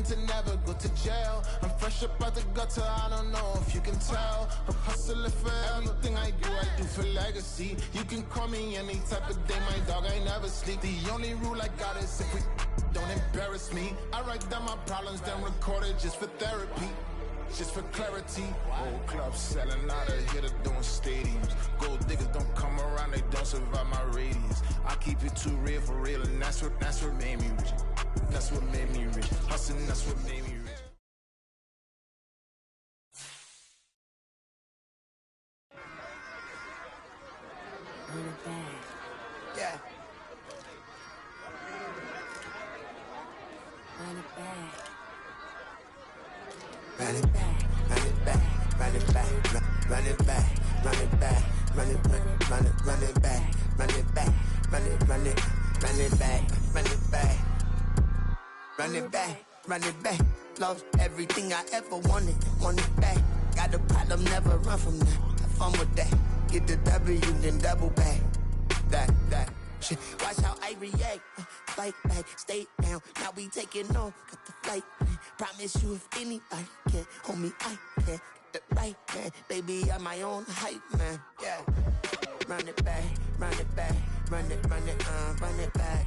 plan to never go to jail. I'm fresh up out the gutter, I don't know if you can tell. I'm hustling for everything I do for legacy. You can call me any type of day, my dog, I never sleep. The only rule I got is if we don't embarrass me. I write down my problems, then record it just for therapy. Just for clarity, old clubs selling out of here to doing stadiums. Gold diggers don't come around, they don't survive my radius. I keep it too real for real, and that's what made me rich. That's what made me rich. Hustling, that's what made me rich. Run it back. Yeah. Run it back. Run it back, run it back, run it back, run it back, run it back, run it back, run it back, run it back, run it back, run it back, run it back, run it back. Lost everything I ever wanted it back. Got a problem, never run from that. Have fun with that. Get the W, then double back. That shit. Watch how I react. Fight back, stay down. Now we taking off. Got the flight. Promise you if anybody can, homie, I can. Get the right man, baby, I'm my own hype man. Yeah. Run it back, run it back, run it back, and run it back,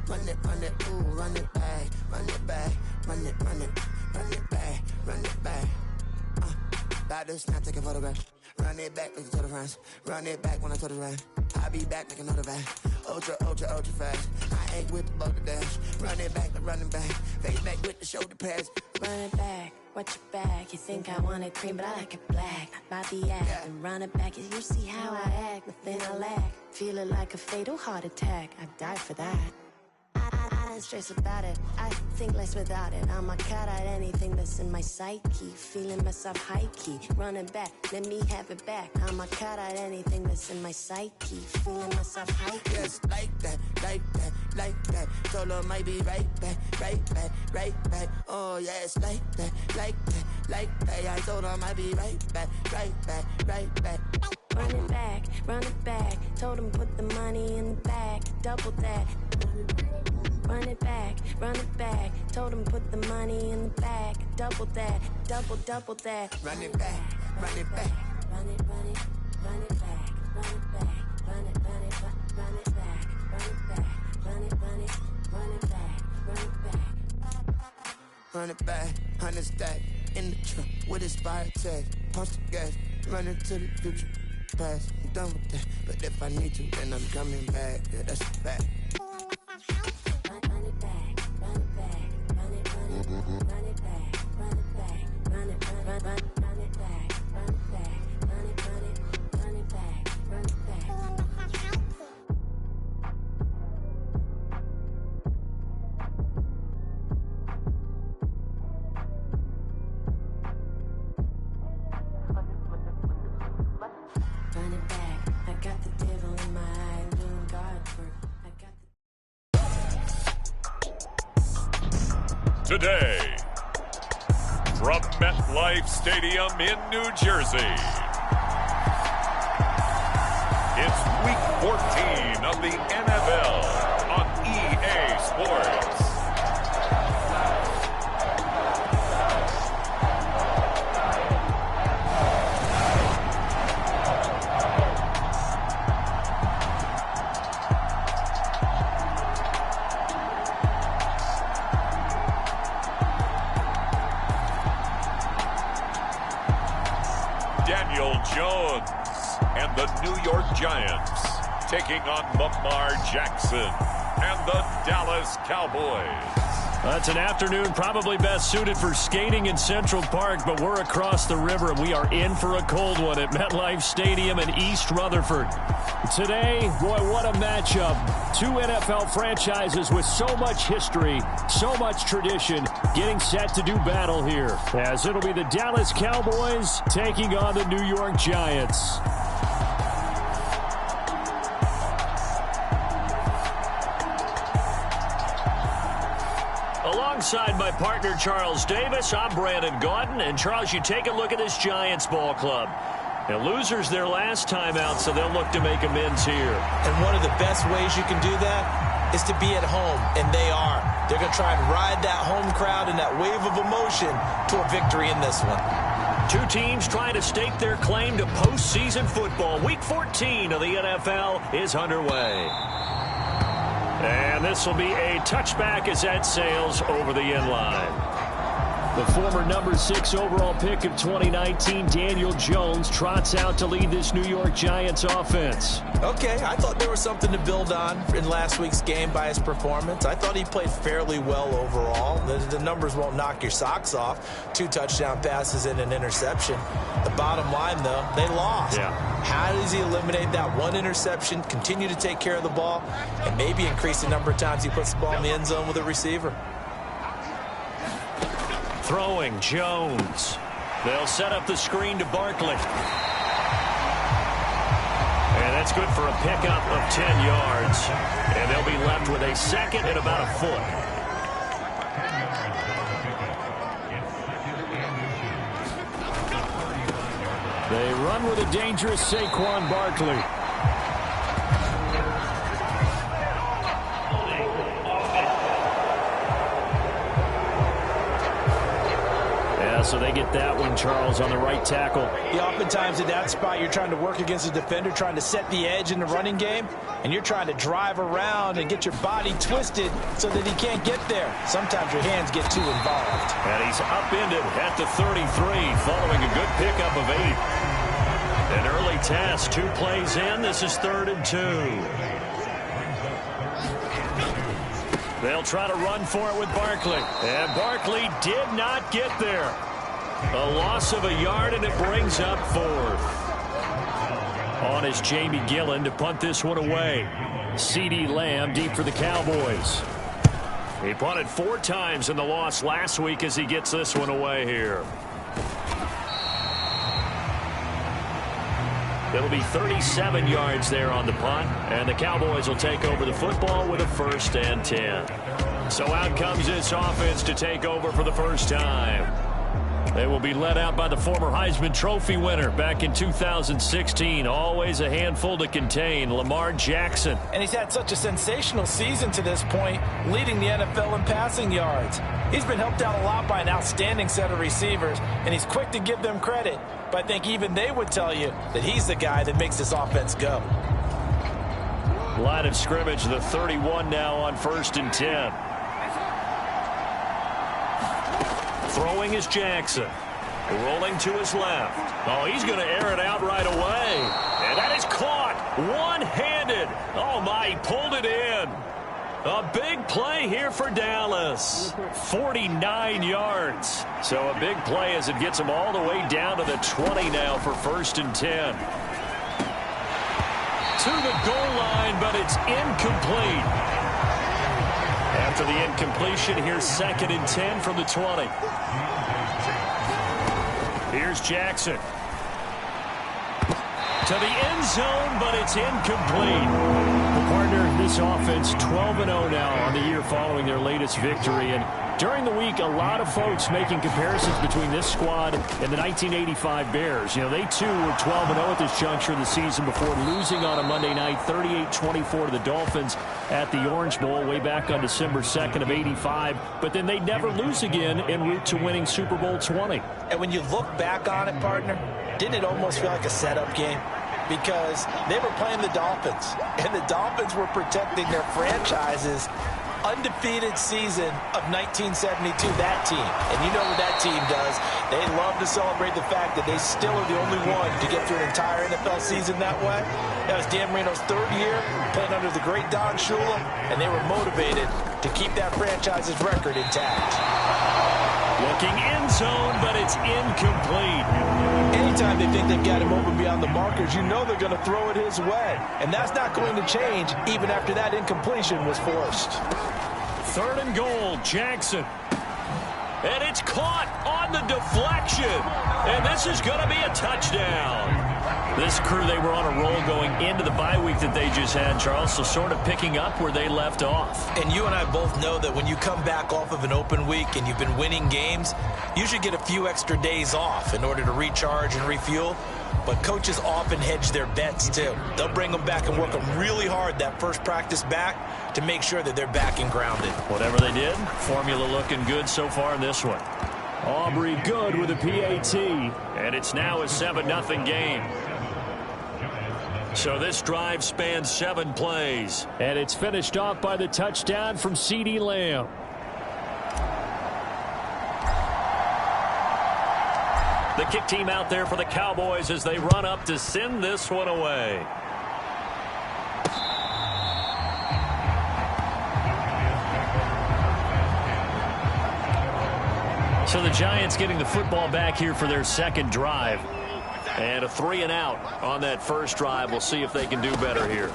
run it, ooh, run it back, run it back, run it back, run it back. About to snap, take a photograph. Run it back, make it to the friends. Run it back when I told it right. I'll be back, make another back. Ultra fast. I ain't with the boat to dash. Run it back, face back with the shoulder pads. Run it back, watch your back. You think I want it cream, but I like it black. About the act, yeah. And run it back as you see how I act. Nothing I lack. Feel it like a fatal heart attack. I'd die for that. I don't stress about it. I think less without it. I'ma cut out anything that's in my psyche. Feeling myself high key. Running back, let me have it back. I'ma cut out anything that's in my psyche. Feeling myself high key. Yes, like that. Told her might be right back. Oh, yes, like that. I told her might be right back. Run it back. Told him put the money in the bag. Double that. Run it back. Told him put the money in the bag. Double that. Double that. Run it back. Run it back. Run it back. Run it back. Run it back. Run it back. Run it back. Run it back. Run it back. 100 stack in the trunk with expired tag. Punch the gas. Running to the future. Past. I'm done with that. But if I need to, then I'm coming back. Yeah, that's a fact. Today, from MetLife Stadium in New Jersey, it's Week 14 of the NFL on EA Sports. Daniel Jones and the New York Giants taking on Lamar Jackson and the Dallas Cowboys. That's an afternoon probably best suited for skating in Central Park, but we're across the river and we are in for a cold one at MetLife Stadium in East Rutherford. Today, boy, what a matchup. Two NFL franchises with so much history, so much tradition, getting set to do battle here, as it'll be the Dallas Cowboys taking on the New York Giants. Alongside my partner, Charles Davis, I'm Brandon Gaudin. And, Charles, you take a look at this Giants ball club. And losers their last time out, so they'll look to make amends here. And one of the best ways you can do that is to be at home, and they are. They're going to try and ride that home crowd and that wave of emotion to a victory in this one. Two teams trying to stake their claim to postseason football. Week 14 of the NFL is underway. And this will be a touchback as that sails over the end line. The former number 6 overall pick of 2019, Daniel Jones, trots out to lead this New York Giants offense. Okay, I thought there was something to build on in last week's game by his performance. I thought he played fairly well overall. The numbers won't knock your socks off. 2 touchdown passes and an interception. The bottom line, though, they lost. Yeah. How does he eliminate that one interception, continue to take care of the ball, and maybe increase the number of times he puts the ball in the end zone with a receiver? Throwing, Jones. They'll set up the screen to Barkley. And that's good for a pickup of 10 yards. And they'll be left with a second and about a foot. They run with a dangerous Saquon Barkley. So they get that one, Charles, on the right tackle. Yeah, oftentimes in that spot, you're trying to work against a defender, trying to set the edge in the running game, and you're trying to drive around and get your body twisted so that he can't get there. Sometimes your hands get too involved. And he's upended at the 33 following a good pickup of 8. An early test, 2 plays in. This is 3rd and 2. They'll try to run for it with Barkley. And Barkley did not get there. A loss of a yard, and it brings up 4th. On is Jamie Gillen to punt this one away. CeeDee Lamb deep for the Cowboys. He punted 4 times in the loss last week as he gets this one away here. It'll be 37 yards there on the punt, and the Cowboys will take over the football with a 1st and 10. So out comes this offense to take over for the first time. They will be led out by the former Heisman Trophy winner back in 2016. Always a handful to contain, Lamar Jackson. And he's had such a sensational season to this point, leading the NFL in passing yards. He's been helped out a lot by an outstanding set of receivers, and he's quick to give them credit. But I think even they would tell you that he's the guy that makes this offense go. Line of scrimmage, the 31 now on 1st and 10. Throwing is Jackson. Rolling to his left. Oh, he's going to air it out right away. And that is caught one-handed. Oh, my, he pulled it in. A big play here for Dallas. 49 yards. So a big play as it gets him all the way down to the 20 now for 1st and 10. To the goal line, but it's incomplete. After the incompletion, here's 2nd and 10 from the 20. Here's Jackson. To the end zone, but it's incomplete. Well, partner, this offense 12-0 now on the year following their latest victory. And during the week, a lot of folks making comparisons between this squad and the 1985 Bears. You know, they too were 12-0 at this juncture of the season before losing on a Monday night 38-24 to the Dolphins at the Orange Bowl way back on December 2nd of 85. But then they'd never lose again en route to winning Super Bowl 20. And when you look back on it, partner, didn't it almost feel like a setup game? Because they were playing the Dolphins, and the Dolphins were protecting their franchise's undefeated season of 1972, that team. And you know what that team does. They love to celebrate the fact that they still are the only one to get through an entire NFL season that way. That was Dan Marino's 3rd year, playing under the great Don Shula, and they were motivated to keep that franchise's record intact. Looking end zone, but it's incomplete. Anytime they think they've got him open beyond the markers, you know they're going to throw it his way. And that's not going to change even after that incompletion was forced. 3rd and goal, Jackson. And it's caught on the deflection. And this is going to be a touchdown. This crew, they were on a roll going into the bye week that they just had, Charles, so sort of picking up where they left off. And you and I both know that when you come back off of an open week and you've been winning games, you should get a few extra days off in order to recharge and refuel. but coaches often hedge their bets too. They'll bring them back and work them really hard that first practice back to make sure that they're back and grounded. Whatever they did, formula looking good so far in this one. Aubrey good with a PAT, and it's now a 7-0 game. So this drive spans 7 plays, and it's finished off by the touchdown from CeeDee Lamb. The kick team out there for the Cowboys as they run up to send this one away. So the Giants getting the football back here for their second drive. And a 3-and-out on that first drive. We'll see if they can do better here.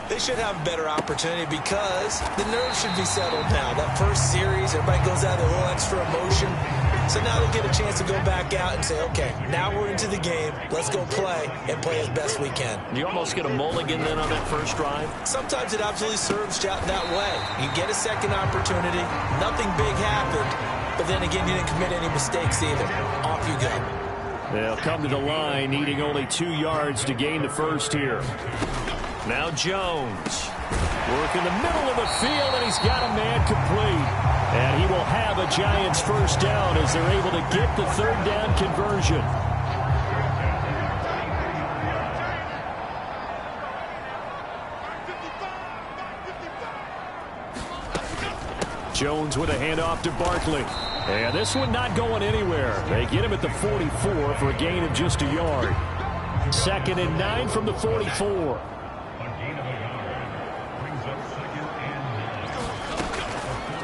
They should have a better opportunity because the nerves should be settled now. That first series, everybody goes out with a little extra emotion. So now they get a chance to go back out and say, okay, now we're into the game. Let's go play and play as best we can. You almost get a mulligan then on that first drive? Sometimes it absolutely serves that way. You get a second opportunity. Nothing big happened. But then again, you didn't commit any mistakes either. Off you go. They'll come to the line, needing only 2 yards to gain the first here. Now Jones. Work in the middle of the field, and he's got a man complete. And he will have a Giants first down as they're able to get the third down conversion. Jones with a handoff to Barkley. And this one not going anywhere. They get him at the 44 for a gain of just a yard. 2nd and 9 from the 44.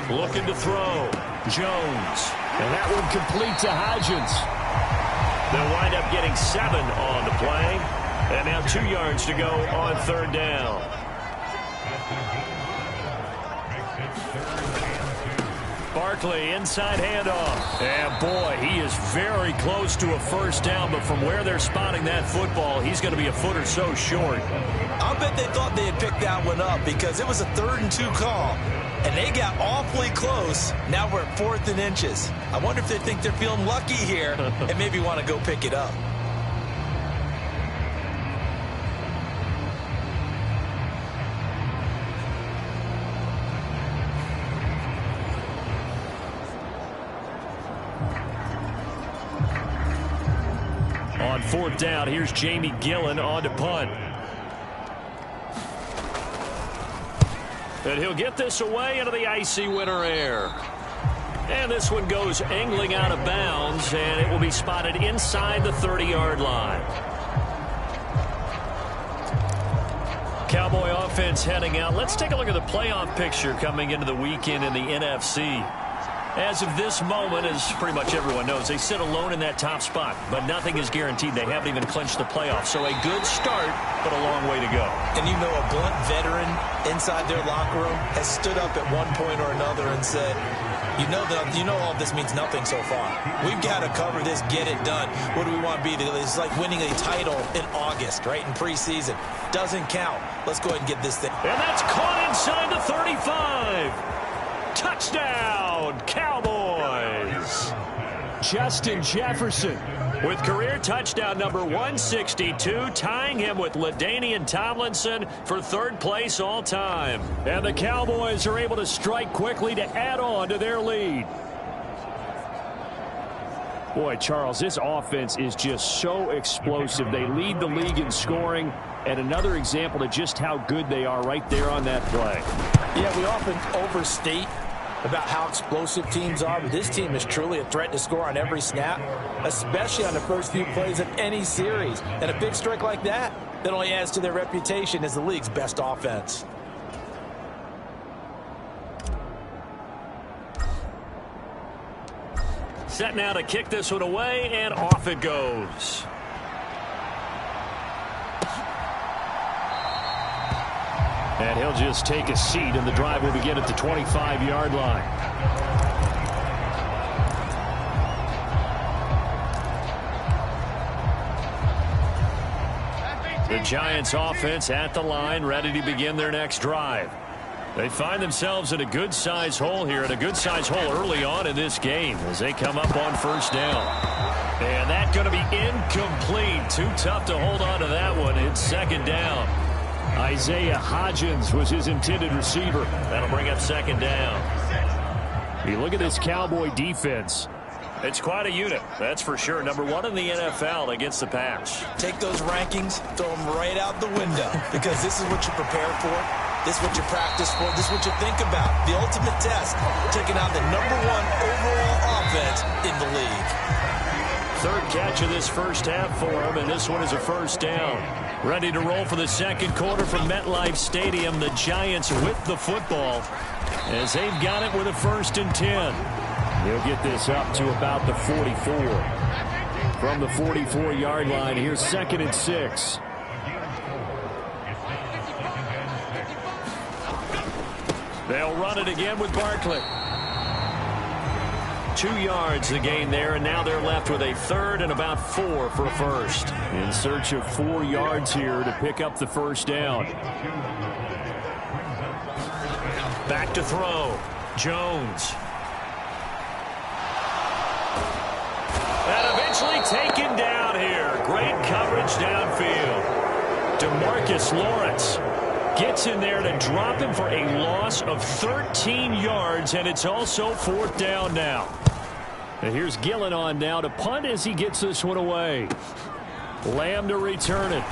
Looking to throw. Jones. And that one complete to Hodgins. They'll wind up getting 7 on the play. And now 2 yards to go on third down. Barkley, inside handoff. And boy, he is very close to a first down, but from where they're spotting that football, he's going to be a foot or so short. I'll bet they thought they had picked that one up because it was a 3rd and 2 call, and they got awfully close. Now we're at 4th and inches. I wonder if they think they're feeling lucky here and maybe want to go pick it up. On 4th down, here's Jamie Gillen on to punt. And he'll get this away into the icy winter air. And this one goes angling out of bounds, and it will be spotted inside the 30-yard line. Cowboy offense heading out. Let's take a look at the playoff picture coming into the weekend in the NFC. As of this moment, as pretty much everyone knows, they sit alone in that top spot, but nothing is guaranteed. They haven't even clinched the playoffs. So a good start, but a long way to go. And you know, a blunt veteran inside their locker room has stood up at one point or another and said, you know all this means nothing so far. We've got to cover this, get it done. What do we want to be? It's like winning a title in August, right, in preseason. Doesn't count. Let's go ahead and get this thing. And that's caught inside the 35. Touchdown, Cowboys. Justin Jefferson with career touchdown number 162, tying him with LaDainian Tomlinson for 3rd place all time. And the Cowboys are able to strike quickly to add on to their lead. Boy, Charles, this offense is just so explosive. They lead the league in scoring, and another example of just how good they are right there on that play. Yeah, we often overstate about how explosive teams are, but this team is truly a threat to score on every snap, especially on the first few plays of any series. And a big strike like that only adds to their reputation as the league's best offense. Set now to kick this one away, and off it goes. And he'll just take a seat, and the drive will begin at the 25-yard line. The Giants offense at the line, ready to begin their next drive. They find themselves in a good-sized hole here, and a good-sized hole early on in this game as they come up on first down. And that's going to be incomplete. Too tough to hold on to that one. It's second down. Isaiah Hodgins was his intended receiver. That'll bring up second down. You look at this Cowboy defense. It's quite a unit, that's for sure. Number one in the NFL against the pass. Take those rankings, throw them right out the window, because this is what you prepare for. This is what you practice for. This is what you think about. The ultimate test, taking on the number one overall offense in the league. Third catch of this first half for him, and this one is a first down. Ready to roll for the second quarter from MetLife Stadium. The Giants with the football as they've got it with a 1st and 10. They'll get this up to about the 44. From the 44-yard line, here's 2nd and 6. They'll run it again with Barkley. 2 yards the gain there, and now they're left with a 3rd and about 4 for a first. In search of 4 yards here to pick up the first down. Back to throw. Jones. And eventually taken down here. Great coverage downfield. DeMarcus Lawrence gets in there to drop him for a loss of 13 yards, and it's also 4th down now. And here's Gillen on now to punt as he gets this one away. Lamb to return it.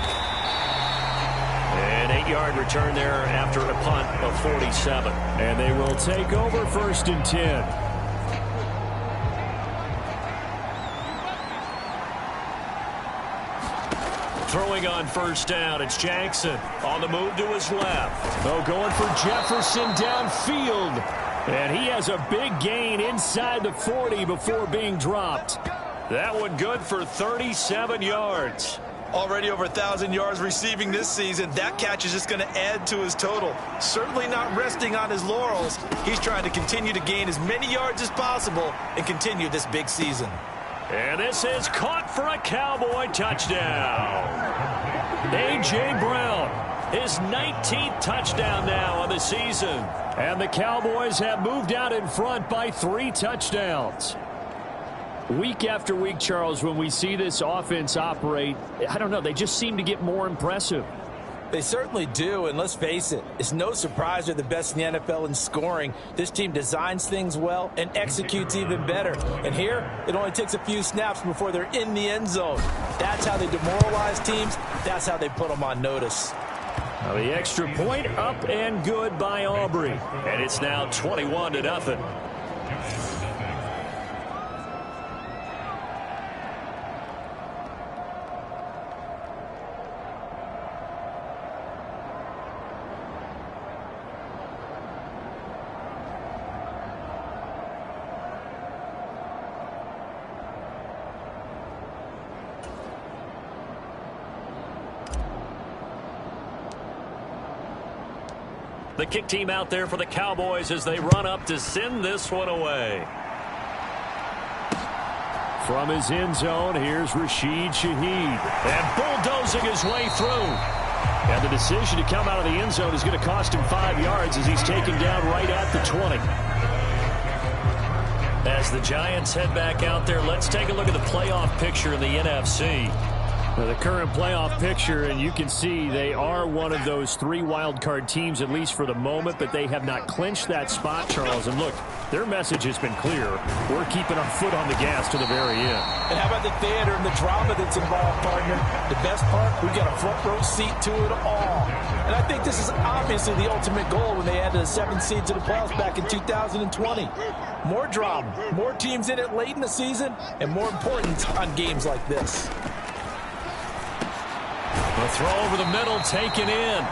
An 8-yard return there after a punt of 47. And they will take over 1st and 10. Throwing on first down, it's Jackson on the move to his left. Oh, going for Jefferson downfield. And he has a big gain inside the 40 before being dropped. That one good for 37 yards. Already over 1,000 yards receiving this season. That catch is just going to add to his total. Certainly not resting on his laurels. He's trying to continue to gain as many yards as possible and continue this big season. And this is caught for a Cowboy touchdown. A.J. Brown, his 19th touchdown now of the season. And the Cowboys have moved out in front by 3 touchdowns. Week after week, Charles, when we see this offense operate, I don't know, they just seem to get more impressive. They certainly do, and let's face it, it's no surprise they're the best in the NFL in scoring. This team designs things well and executes even better. And here, it only takes a few snaps before they're in the end zone. That's how they demoralize teams. That's how they put them on notice. Now the extra point up and good by Aubrey. And it's now 21-0. The kick team out there for the Cowboys as they run up to send this one away. From his end zone, here's Rashid Shaheed. And bulldozing his way through. And the decision to come out of the end zone is going to cost him 5 yards as he's taken down right at the 20. As the Giants head back out there, let's take a look at the playoff picture in the NFC. Now, the current playoff picture, and you can see they are one of those 3 wildcard teams, at least for the moment, but they have not clinched that spot, Charles. And look, their message has been clear. We're keeping our foot on the gas to the very end. And how about the theater and the drama that's involved, partner? The best part, we've got a front row seat to it all. And I think this is obviously the ultimate goal when they added a 7th seed to the playoffs back in 2020. More drama, more teams in it late in the season, and more importance on games like this. The throw over the middle, taken in.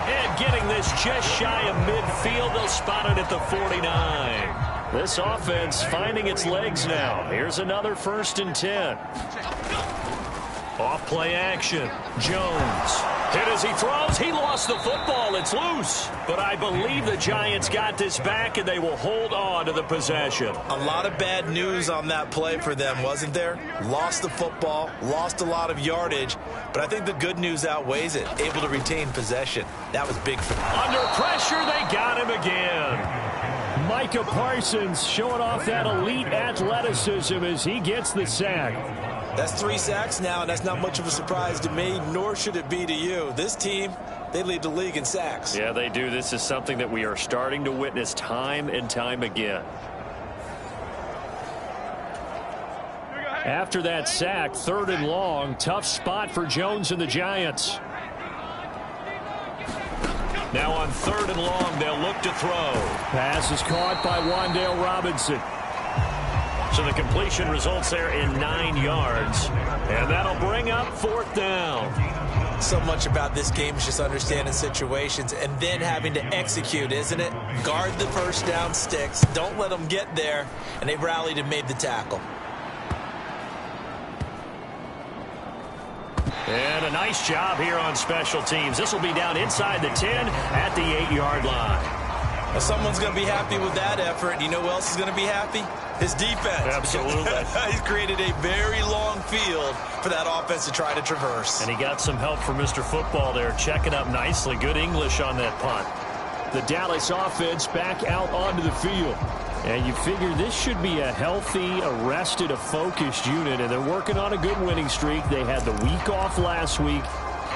And getting this just shy of midfield. They'll spot it at the 49. This offense finding its legs now. Here's another 1st and 10. Off play action. Jones. Hit as he throws. He lost the football. It's loose. But I believe the Giants got this back, and they will hold on to the possession. A lot of bad news on that play for them, wasn't there? Lost the football, lost a lot of yardage, but I think the good news outweighs it. Able to retain possession. That was big for them. Under pressure, they got him again. Micah Parsons showing off that elite athleticism as he gets the sack. That's 3 sacks now, and that's not much of a surprise to me, nor should it be to you. This team, they lead the league in sacks. Yeah, they do. This is something that we are starting to witness time and time again. After that sack, 3rd and long, tough spot for Jones and the Giants. Now on 3rd and long, they'll look to throw. Pass is caught by Wan'Dale Robinson. So the completion results there in 9 yards. And that'll bring up 4th down. So much about this game is just understanding situations and then having to execute, isn't it? Guard the first down sticks. Don't let them get there. And they rallied and made the tackle. And a nice job here on special teams. This will be down inside the 10 at the 8-yard line. Well, someone's going to be happy with that effort. You know who else is going to be happy? His defense. Absolutely. He's created a very long field for that offense to try to traverse. And he got some help from Mr. Football there, checking up nicely. Good English on that punt. The Dallas offense back out onto the field. And you figure this should be a healthy, arrested, a focused unit, and they're working on a good winning streak. They had the week off last week.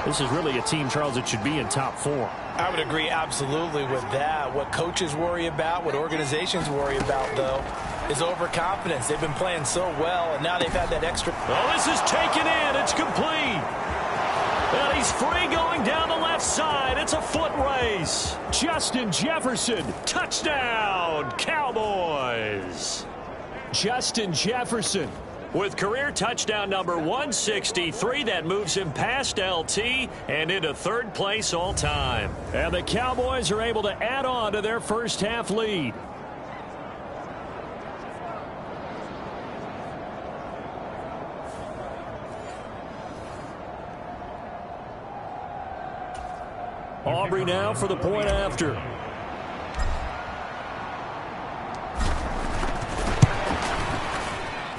This is really a team, Charles, that should be in top form. I would agree absolutely with that. What coaches worry about, what organizations worry about, though, is overconfidence. They've been playing so well, and now they've had that extra. Oh, this is taken in. It's complete. And he's free going down the left side. It's a foot race. Justin Jefferson, touchdown, Cowboys. Justin Jefferson with career touchdown number 163. That moves him past LT and into 3rd place all time. And the Cowboys are able to add on to their first half lead. Aubrey now for the point after.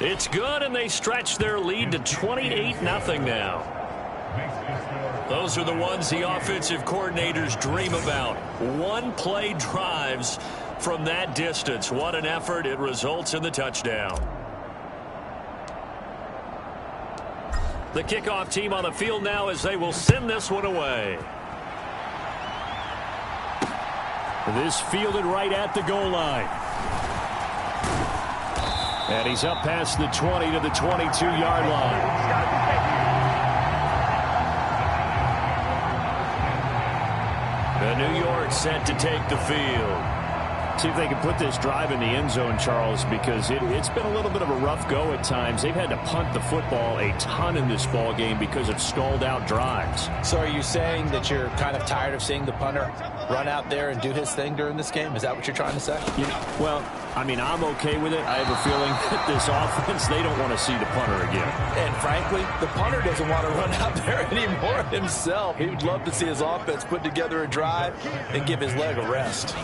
It's good, and they stretch their lead to 28-0 now. Those are the ones the offensive coordinators dream about. One-play drives from that distance. What an effort. It results in the touchdown. The kickoff team on the field now as they will send this one away. This fielded right at the goal line. And he's up past the 20 to the 22-yard line. The New York set to take the field. See if they can put this drive in the end zone, Charles, because it's been a little bit of a rough go at times. They've had to punt the football a ton in this ball game because of stalled-out drives. So are you saying that you're kind of tired of seeing the punter run out there and do his thing during this game? Is that what you're trying to say? Well, I mean, I'm okay with it. I have a feeling that this offense, they don't want to see the punter again. And frankly, the punter doesn't want to run out there anymore himself. He would love to see his offense put together a drive and give his leg a rest.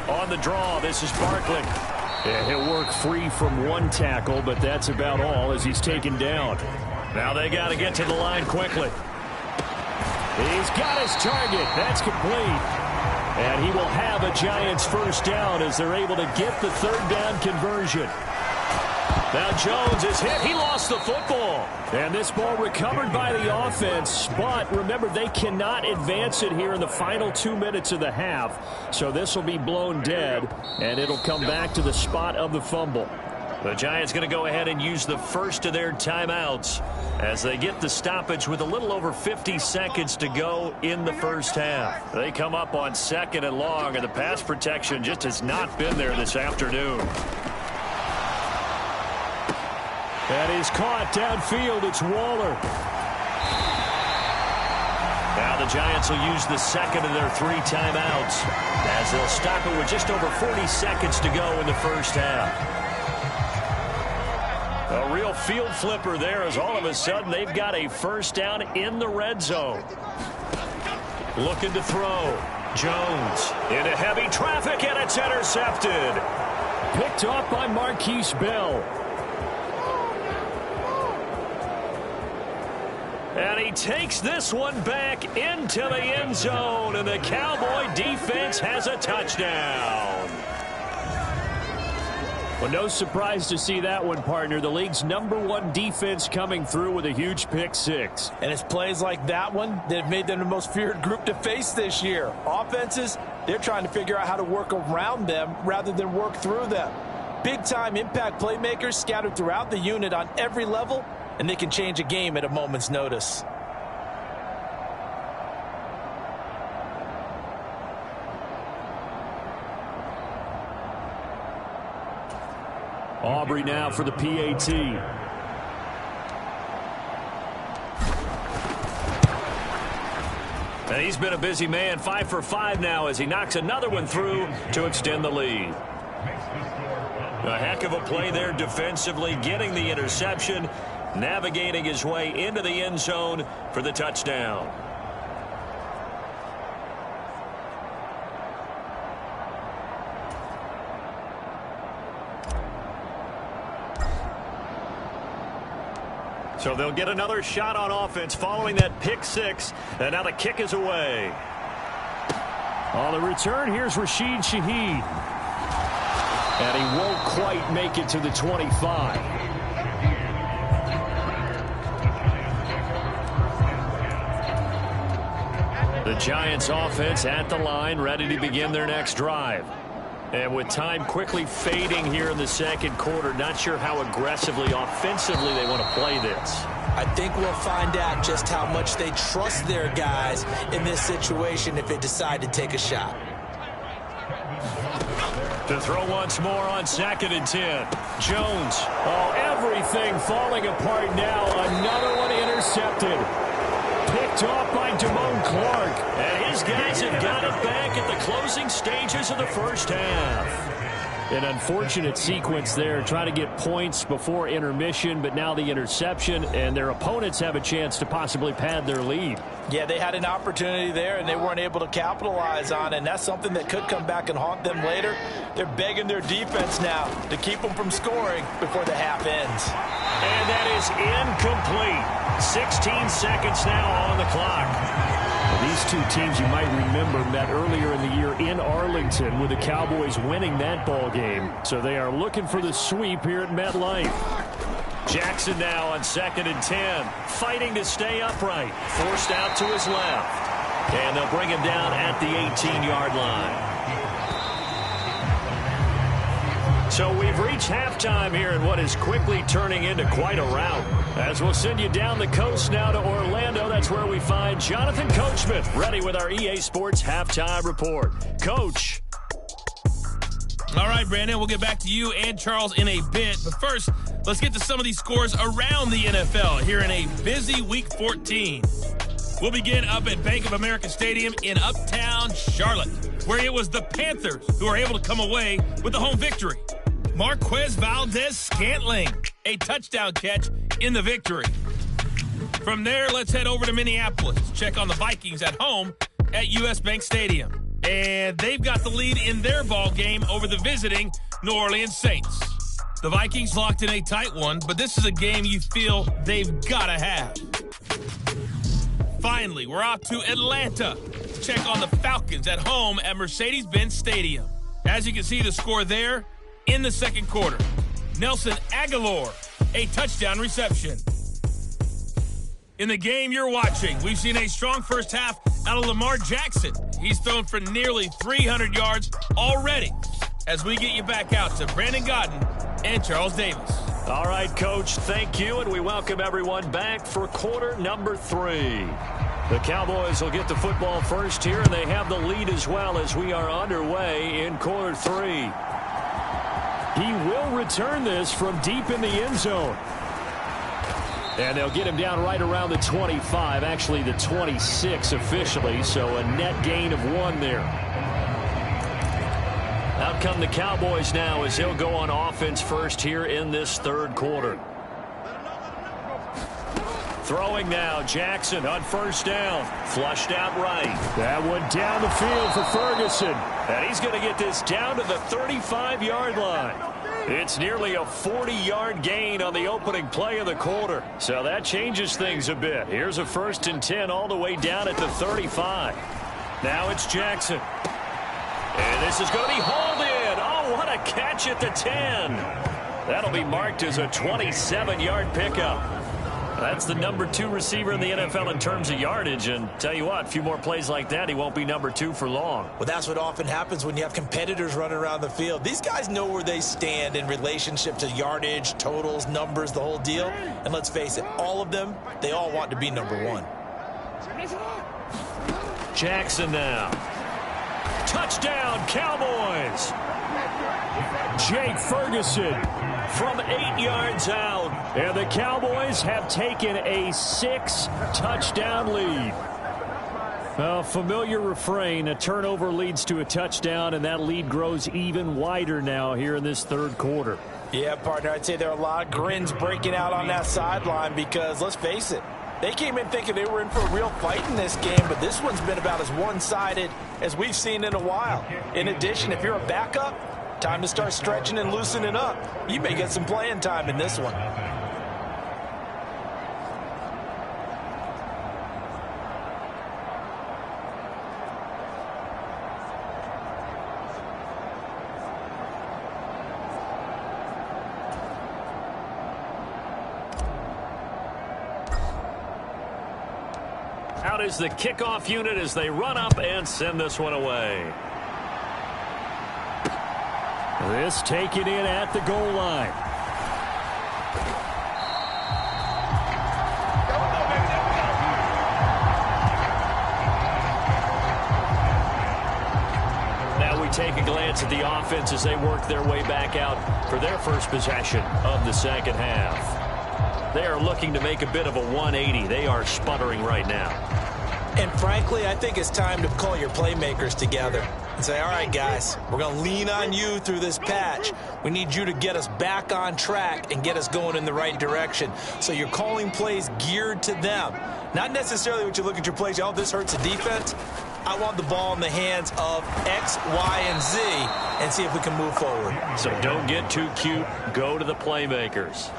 On the draw, this is Barkley. Yeah, he'll work free from one tackle, but that's about all as he's taken down. Now they got to get to the line quickly. He's got his target. That's complete. And he will have a Giants first down as they're able to get the 3rd down conversion. Now Jones is hit. He lost the football. And this ball recovered by the offense. But remember, they cannot advance it here in the final 2 minutes of the half. So this will be blown dead, and it'll come back to the spot of the fumble. The Giants going to go ahead and use the first of their timeouts as they get the stoppage with a little over 50 seconds to go in the first half. They come up on 2nd and long, and the pass protection just has not been there this afternoon. That is caught downfield. It's Waller. Now the Giants will use the 2nd of their 3 timeouts as they'll stop it with just over 40 seconds to go in the first half. A real field flipper there as all of a sudden they've got a first down in the red zone. Looking to throw. Jones into heavy traffic, and it's intercepted. Picked off by Marquise Bell. And he takes this one back into the end zone, and the Cowboy defense has a touchdown. Well, no surprise to see that one, partner. The league's #1 defense coming through with a huge pick six. And it's plays like that one that have made them the most feared group to face this year. Offenses, they're trying to figure out how to work around them rather than work through them. Big-time impact playmakers scattered throughout the unit on every level, and they can change a game at a moment's notice. Aubrey now for the PAT. And he's been a busy man, 5 for 5 now as he knocks another one through to extend the lead. A heck of a play there defensively, getting the interception, navigating his way into the end zone for the touchdown. So they'll get another shot on offense following that pick six. And now the kick is away. On the return, here's Rashid Shaheed. And he won't quite make it to the 25. The Giants offense at the line, ready to begin their next drive. And with time quickly fading here in the second quarter, not sure how aggressively, offensively they want to play this. I think we'll find out just how much they trust their guys in this situation if they decide to take a shot. To throw once more on 2nd and 10. Jones. Oh, everything falling apart now. Another one intercepted. Picked off by Damone Clark. And his guys have got it back at the closing stages of the first half. An unfortunate sequence there, trying to get points before intermission, but now the interception, and their opponents have a chance to possibly pad their lead. Yeah, they had an opportunity there, and they weren't able to capitalize on it, and that's something that could come back and haunt them later. They're begging their defense now to keep them from scoring before the half ends. And that is incomplete. 16 seconds now on the clock. These two teams, you might remember, met earlier in the year in Arlington with the Cowboys winning that ball game. So they are looking for the sweep here at MetLife. Jackson now on 2nd and 10, fighting to stay upright. Forced out to his left. And they'll bring him down at the 18-yard line. So we've reached halftime here in what is quickly turning into quite a rout. As we'll send you down the coast now to Orlando, that's where we find Jonathan Coachman, ready with our EA Sports Halftime Report. Coach. All right, Brandon, we'll get back to you and Charles in a bit. But first, let's get to some of these scores around the NFL here in a busy Week 14. We'll begin up at Bank of America Stadium in Uptown Charlotte, where it was the Panthers who were able to come away with the home victory. Marquez Valdez-Scantling, a touchdown catch in the victory. From there, let's head over to Minneapolis to check on the Vikings at home at US Bank Stadium. And they've got the lead in their ball game over the visiting New Orleans Saints. The Vikings locked in a tight one, but this is a game you feel they've got to have. Finally, we're off to Atlanta to check on the Falcons at home at Mercedes-Benz Stadium. As you can see, the score there in the second quarter. Nelson Aguilar, a touchdown reception. In the game you're watching, we've seen a strong first half out of Lamar Jackson. He's thrown for nearly 300 yards already. As we get you back out to Brandon Godden and Charles Davis. All right, Coach, thank you, and we welcome everyone back for quarter number 3. The Cowboys will get the football first here, and they have the lead as well as we are underway in quarter 3. He will return this from deep in the end zone. And they'll get him down right around the 25, actually the 26 officially, so a net gain of 1 there. Out come the Cowboys now as they'll go on offense first here in this third quarter. Throwing now, Jackson on first down. Flushed out right. That one down the field for Ferguson. And he's going to get this down to the 35-yard line. It's nearly a 40-yard gain on the opening play of the quarter. So that changes things a bit. Here's a 1st and 10 all the way down at the 35. Now it's Jackson. And this is going to be hauled in. Oh, what a catch at the 10. That'll be marked as a 27-yard pickup. That's the number 2 receiver in the NFL in terms of yardage. And tell you what, a few more plays like that, he won't be number 2 for long. Well, that's what often happens when you have competitors running around the field. These guys know where they stand in relationship to yardage, totals, numbers, the whole deal. And let's face it, all of them, they all want to be number 1. Jackson now. Touchdown, Cowboys. Jake Ferguson from 8 yards out. And the Cowboys have taken a 6-touchdown lead. A familiar refrain, a turnover leads to a touchdown, and that lead grows even wider now here in this third quarter. Yeah, partner, I'd say there are a lot of grins breaking out on that sideline because, let's face it, they came in thinking they were in for a real fight in this game, but this one's been about as one-sided as we've seen in a while. In addition, if you're a backup, time to start stretching and loosening up. You may get some playing time in this one. Out is the kickoff unit as they run up and send this one away. This taken in at the goal line. Now we take a glance at the offense as they work their way back out for their first possession of the second half. They are looking to make a bit of a 180. They are sputtering right now. And frankly, I think it's time to call your playmakers together and say, all right, guys, we're going to lean on you through this patch. We need you to get us back on track and get us going in the right direction. So you're calling plays geared to them. Not necessarily what you look at your plays, oh, this hurts the defense. I want the ball in the hands of X, Y, and Z and see if we can move forward. So don't get too cute. Go to the playmakers.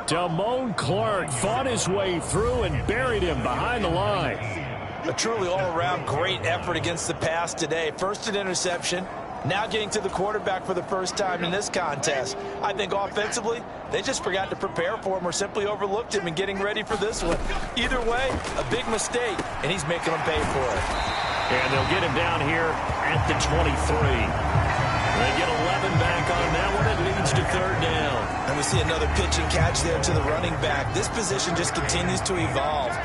Damone Clark fought his way through and buried him behind the line. A truly all-around great effort against the pass today. First an interception, now getting to the quarterback for the first time in this contest. I think offensively, they just forgot to prepare for him or simply overlooked him in getting ready for this one. Either way, a big mistake, and he's making them pay for it. And they'll get him down here at the 23. They get 11 back on that one. It leads to third down. And we see another pitch and catch there to the running back. This position just continues to evolve.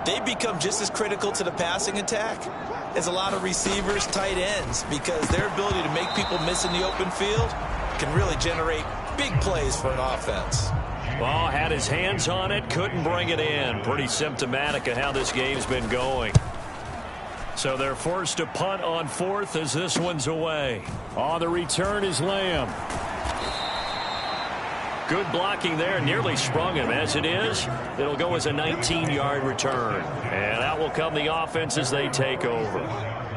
They become just as critical to the passing attack as a lot of receivers, tight ends, because their ability to make people miss in the open field can really generate big plays for an offense. Well, had his hands on it, couldn't bring it in. Pretty symptomatic of how this game's been going. So they're forced to punt on fourth as this one's away. On the return is Lamb. Good blocking there, nearly sprung him. As it is, it'll go as a 19-yard return. And out will come the offense as they take over.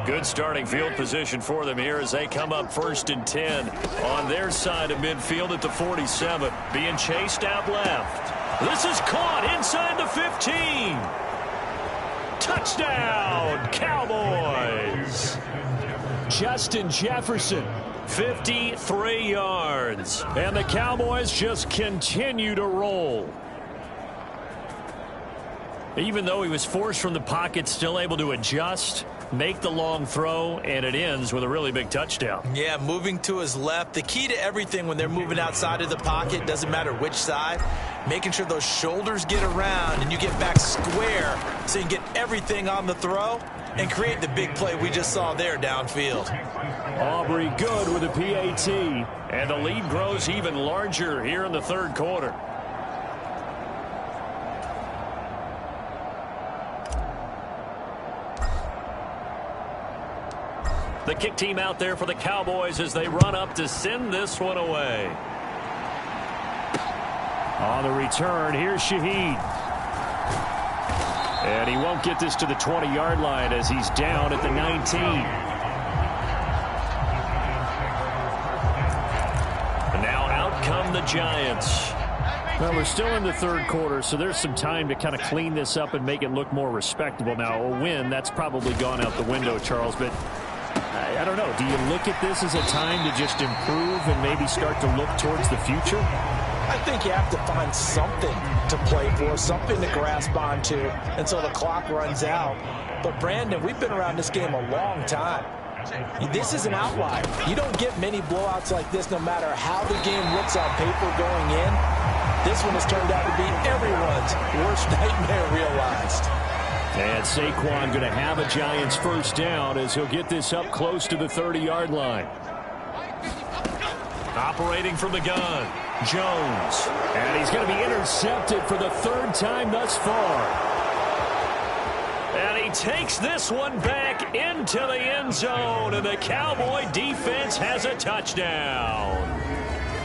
Good starting field position for them here as they come up 1st and 10 on their side of midfield at the 47. Being chased out left. This is caught inside the 15. Touchdown, Cowboys. Justin Jefferson. 53 yards. And the Cowboys just continue to roll. Even though he was forced from the pocket, still able to adjust, make the long throw, and it ends with a really big touchdown. Yeah, moving to his left. The key to everything when they're moving outside of the pocket, doesn't matter which side, making sure those shoulders get around and you get back square so you can get everything on the throw and create the big play we just saw there downfield. Aubrey good with a PAT, and the lead grows even larger here in the third quarter. The kick team out there for the Cowboys as they run up to send this one away. On the return, here's Shaheed. And he won't get this to the 20-yard line as he's down at the 19. And now out come the Giants. Well, we're still in the third quarter, so there's some time to kind of clean this up and make it look more respectable. Now, a win, that's probably gone out the window, Charles, but I don't know. Do you look at this as a time to just improve and maybe start to look towards the future? I think you have to find something to play for, something to grasp onto until the clock runs out. But, Brandon, we've been around this game a long time. This is an outlier. You don't get many blowouts like this no matter how the game looks on paper going in. This one has turned out to be everyone's worst nightmare realized. And Saquon going to have a Giants first down as he'll get this up close to the 30-yard line. Operating from the gun, Jones. And he's going to be intercepted for the third time thus far. And he takes this one back into the end zone, and the Cowboy defense has a touchdown.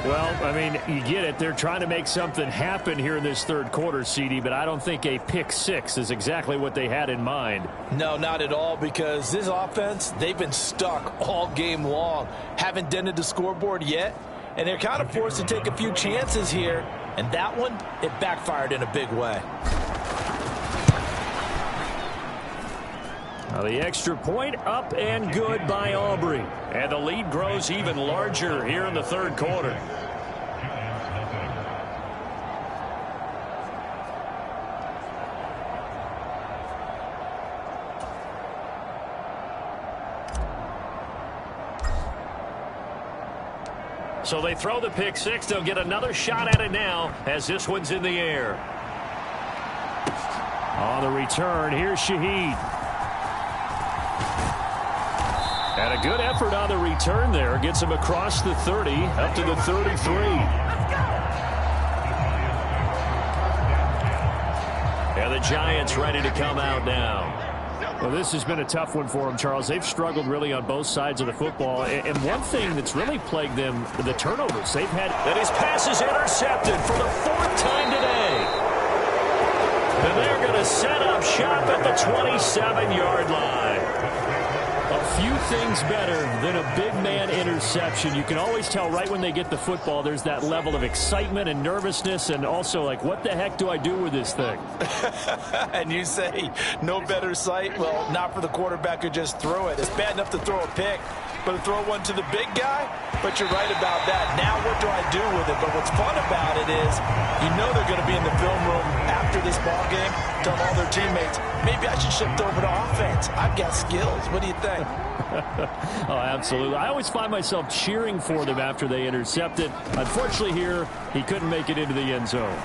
Well, I mean, you get it. They're trying to make something happen here in this third quarter, CD, but I don't think a pick six is exactly what they had in mind. No, not at all, because this offense, they've been stuck all game long. Haven't dented the scoreboard yet, and they're kind of forced to take a few chances here, and that one, it backfired in a big way. Now the extra point up and good by Aubrey. And the lead grows even larger here in the third quarter. So they throw the pick six. They'll get another shot at it now as this one's in the air. On the return, here's Shaheed. And a good effort on the return there. Gets him across the 30, up to the 33. And the Giants ready to come out now. Well, this has been a tough one for them, Charles. They've struggled really on both sides of the football. And one thing that's really plagued them, the turnovers. They've had that his pass is intercepted for the fourth time today. And they're going to set up shop at the 27-yard line. A few things better than a big man interception. You can always tell right when they get the football, there's that level of excitement and nervousness, and also like, what the heck do I do with this thing? And you say no better sight? Well, not for the quarterback who just threw it. It's bad enough to throw a pick, but to throw one to the big guy? But you're right about that. Now what do I do with it? But what's fun about it is you know they're going to be in the film room after this ball game, tell all their teammates, maybe I should shift over to offense. I've got skills. What do you think? Oh, absolutely. I always find myself cheering for them after they intercept it. Unfortunately here, he couldn't make it into the end zone.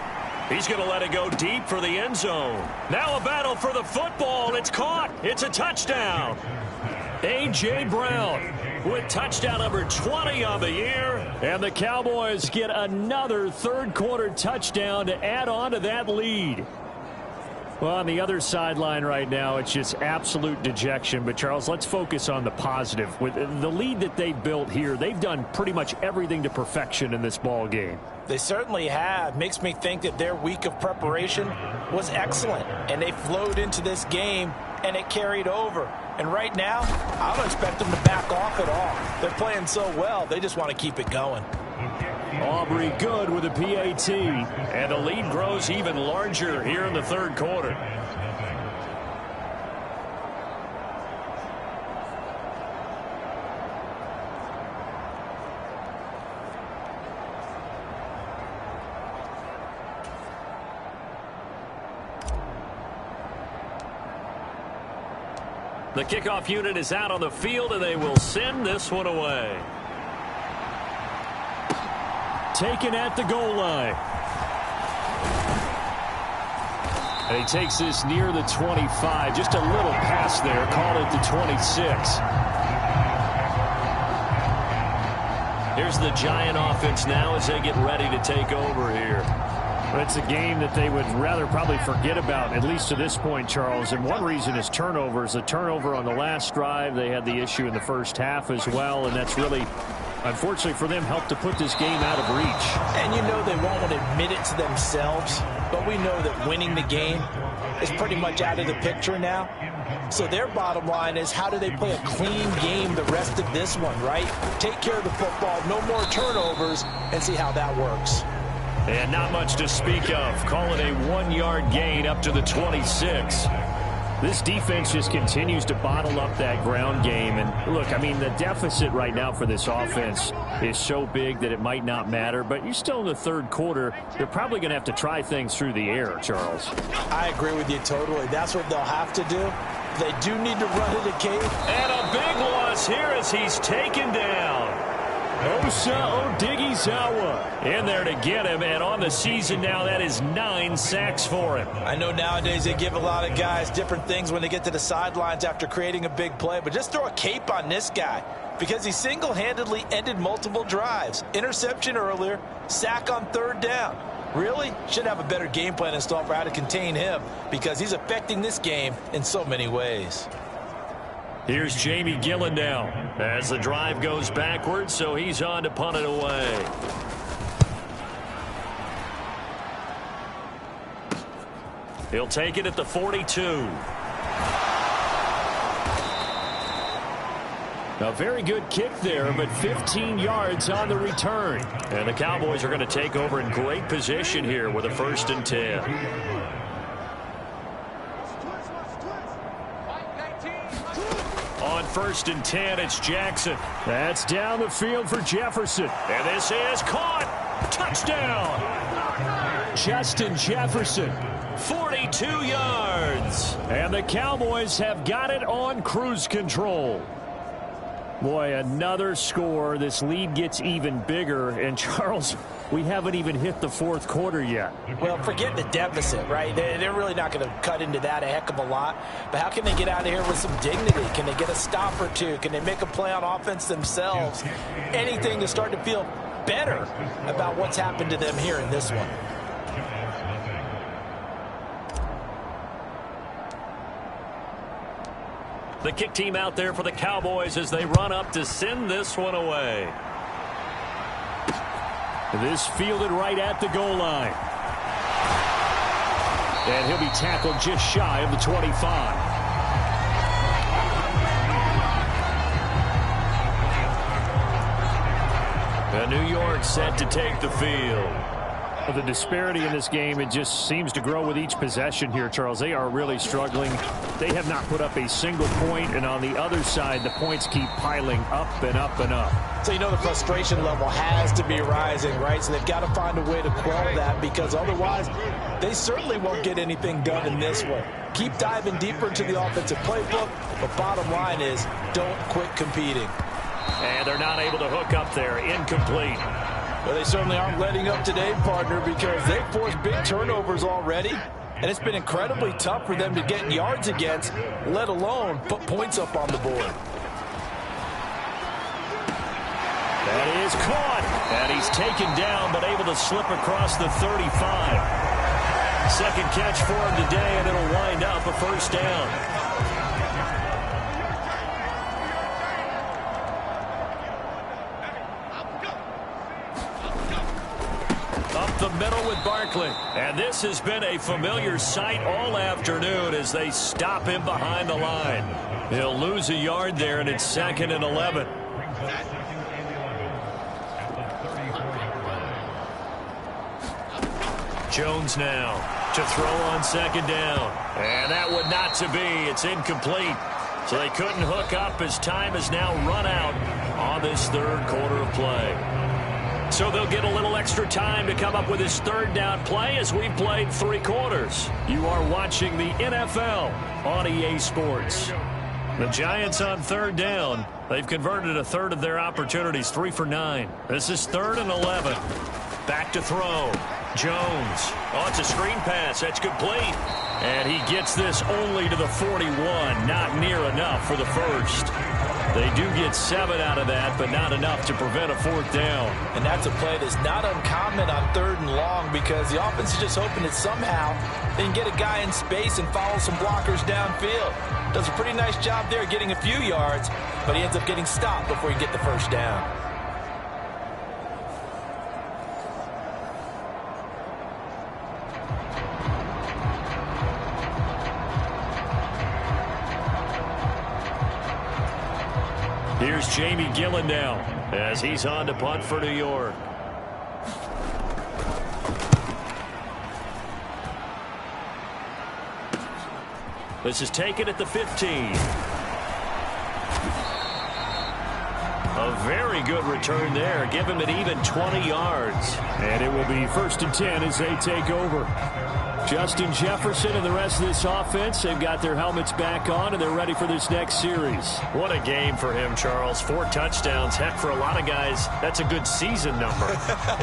He's going to let it go deep for the end zone. Now a battle for the football. It's caught. It's a touchdown. A.J. Brown with touchdown number 20 on the year. And the Cowboys get another third quarter touchdown to add on to that lead. Well, on the other sideline right now, it's just absolute dejection. But, Charles, let's focus on the positive. With the lead that they built here, they've done pretty much everything to perfection in this ball game. They certainly have. Makes me think that their week of preparation was excellent. And they flowed into this game, and it carried over. And right now, I don't expect them to back off at all. They're playing so well, they just want to keep it going. Aubrey good with a PAT, and the lead grows even larger here in the third quarter. The kickoff unit is out on the field, and they will send this one away. Taken at the goal line. And he takes this near the 25. Just a little pass there. Called it the 26. Here's the Giant offense now as they get ready to take over here. But it's a game that they would rather probably forget about, at least to this point, Charles. And one reason is turnovers. The turnover on the last drive, they had the issue in the first half as well. And that's really, unfortunately for them, helped to put this game out of reach. And you know they won't admit it to themselves, but we know that winning the game is pretty much out of the picture now. So their bottom line is, how do they play a clean game the rest of this one, right? Take care of the football, no more turnovers, and see how that works. And not much to speak of. Call it a 1-yard gain up to the 26. This defense just continues to bottle up that ground game. And look, I mean, the deficit right now for this offense is so big that it might not matter. But you're still in the third quarter. They're probably going to have to try things through the air, Charles. I agree with you totally. That's what they'll have to do. They do need to run it a cave. And a big loss here as he's taken down. Osa Odighizuwa in there to get him, and on the season now, that is 9 sacks for him. I know nowadays they give a lot of guys different things when they get to the sidelines after creating a big play, but just throw a cape on this guy because he single-handedly ended multiple drives. Interception earlier, sack on third down. Really should have a better game plan installed for how to contain him because he's affecting this game in so many ways. Here's Jamie Gillen now as the drive goes backwards, so he's on to punt it away. He'll take it at the 42. A very good kick there, but 15 yards on the return. And the Cowboys are going to take over in great position here with a 1st and 10. On 1st and 10, it's Jackson. That's down the field for Jefferson. And this is caught. Touchdown. Justin Jefferson, 42 yards. And the Cowboys have got it on cruise control. Boy, another score. This lead gets even bigger. And, Charles, we haven't even hit the 4th quarter yet. Well, forget the deficit, right? They're really not going to cut into that a heck of a lot. But how can they get out of here with some dignity? Can they get a stop or two? Can they make a play on offense themselves? Anything to start to feel better about what's happened to them here in this one. The kick team out there for the Cowboys as they run up to send this one away. This fielded right at the goal line. And he'll be tackled just shy of the 25. And New York set to take the field. The disparity in this game, it just seems to grow with each possession here, Charles. They are really struggling. They have not put up a single point, and on the other side, the points keep piling up and up and up. So you know the frustration level has to be rising, right? So they've got to find a way to quell that because otherwise they certainly won't get anything done in this one. Keep diving deeper into the offensive playbook, but bottom line is don't quit competing. And they're not able to hook up there. Incomplete. Well, they certainly aren't letting up today, partner, because they've forced big turnovers already, and it's been incredibly tough for them to get yards against, let alone put points up on the board. That is caught, and he's taken down, but able to slip across the 35. Second catch for him today, and it'll wind up a 1st down. The middle with Barkley. And this has been a familiar sight all afternoon as they stop him behind the line. He'll lose a yard there, and it's 2nd and 11. Jones now to throw on 2nd down. And that one not to be. It's incomplete. So they couldn't hook up as time has now run out on this 3rd quarter of play. So they'll get a little extra time to come up with his 3rd down play as we've played 3 quarters. You are watching the NFL on EA Sports. The Giants on 3rd down. They've converted a third of their opportunities, 3 for 9. This is 3rd and 11. Back to throw. Jones. Oh, it's a screen pass. That's complete. And he gets this only to the 41. Not near enough for the 1st. They do get 7 out of that, but not enough to prevent a 4th down. And that's a play that's not uncommon on 3rd and long because the offense is just hoping that somehow they can get a guy in space and follow some blockers downfield. Does a pretty nice job there getting a few yards, but he ends up getting stopped before he get the 1st down. Here's Jamie Gillen now as he's on to punt for New York. This is taken at the 15. A very good return there. Give him an even 20 yards. And it will be 1st and 10 as they take over. Justin Jefferson and the rest of this offense, they've got their helmets back on, and they're ready for this next series. What a game for him, Charles. 4 touchdowns. Heck, for a lot of guys, that's a good season number.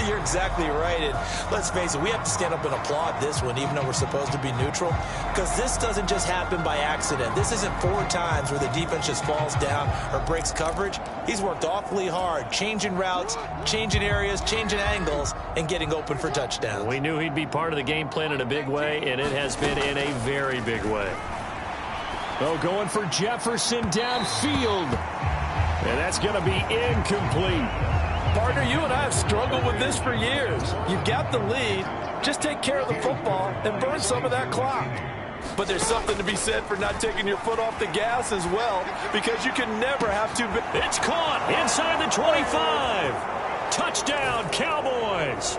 You're exactly right. And let's face it, we have to stand up and applaud this one, even though we're supposed to be neutral, because this doesn't just happen by accident. This isn't 4 times where the defense just falls down or breaks coverage. He's worked awfully hard, changing routes, changing areas, changing angles, and getting open for touchdowns. We knew he'd be part of the game plan in a big way, and it has been in a very big way. Oh, going for Jefferson downfield. And that's going to be incomplete. Partner, you and I have struggled with this for years. You've got the lead. Just take care of the football and burn some of that clock. But there's something to be said for not taking your foot off the gas as well, because you can never have too big. It's caught inside the 25. Touchdown, Cowboys.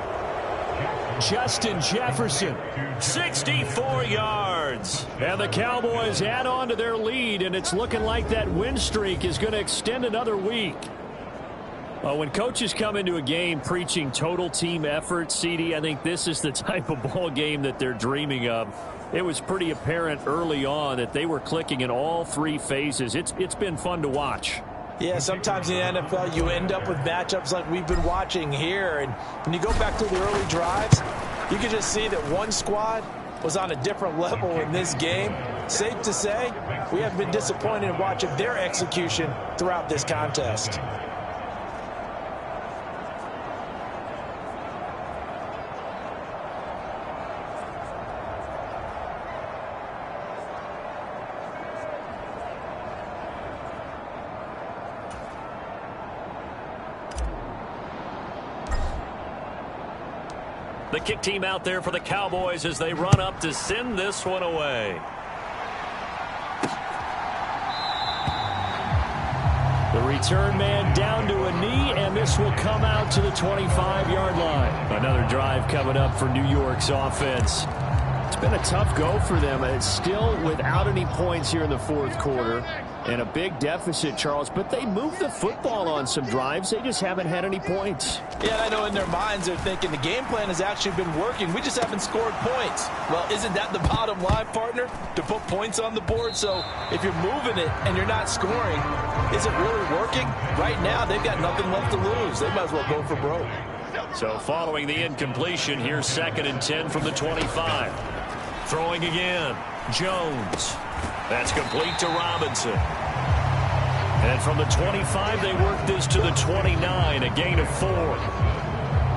Justin Jefferson, 64 yards. And the Cowboys add on to their lead, and it's looking like that win streak is going to extend another week. Well, when coaches come into a game preaching total team effort, CD, I think this is the type of ball game that they're dreaming of. It was pretty apparent early on that they were clicking in all 3 phases. It's been fun to watch. Yeah, sometimes in the NFL you end up with matchups like we've been watching here. And when you go back to the early drives, you can just see that one squad was on a different level in this game. Safe to say, we haven't been disappointed in watching their execution throughout this contest. The kick team out there for the Cowboys as they run up to send this one away. The return man down to a knee, and this will come out to the 25-yard line. Another drive coming up for New York's offense. It's been a tough go for them. It's still without any points here in the 4th quarter. And a big deficit, Charles. But they moved the football on some drives. They just haven't had any points. Yeah, I know in their minds they're thinking the game plan has actually been working. We just haven't scored points. Well, isn't that the bottom line, partner? To put points on the board. So if you're moving it and you're not scoring, is it really working? Right now, they've got nothing left to lose. They might as well go for broke. So following the incompletion, here's 2nd and 10 from the 25. Throwing again. Jones. That's complete to Robinson. And from the 25, they work this to the 29, a gain of 4.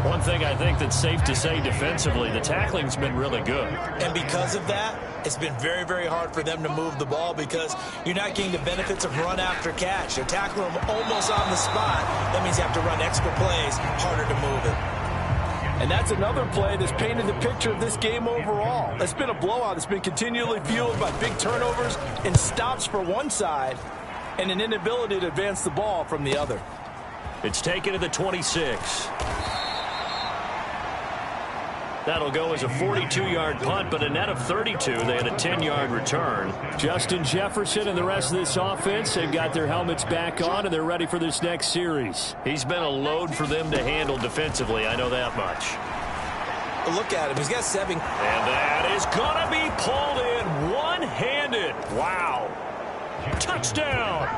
One thing I think that's safe to say defensively, the tackling's been really good. And because of that, it's been very, very hard for them to move the ball because you're not getting the benefits of run after catch. They're tackling them almost on the spot. That means you have to run extra plays, harder to move it. And that's another play that's painted the picture of this game overall. It's been a blowout. It's been continually fueled by big turnovers and stops for one side and an inability to advance the ball from the other. It's taken to the 26. That'll go as a 42-yard punt, but a net of 32. They had a 10-yard return. Justin Jefferson and the rest of this offense, they've got their helmets back on, and they're ready for this next series. He's been a load for them to handle defensively. I know that much. Look at him. He's got 7. And that is going to be pulled in one-handed. Wow. Touchdown.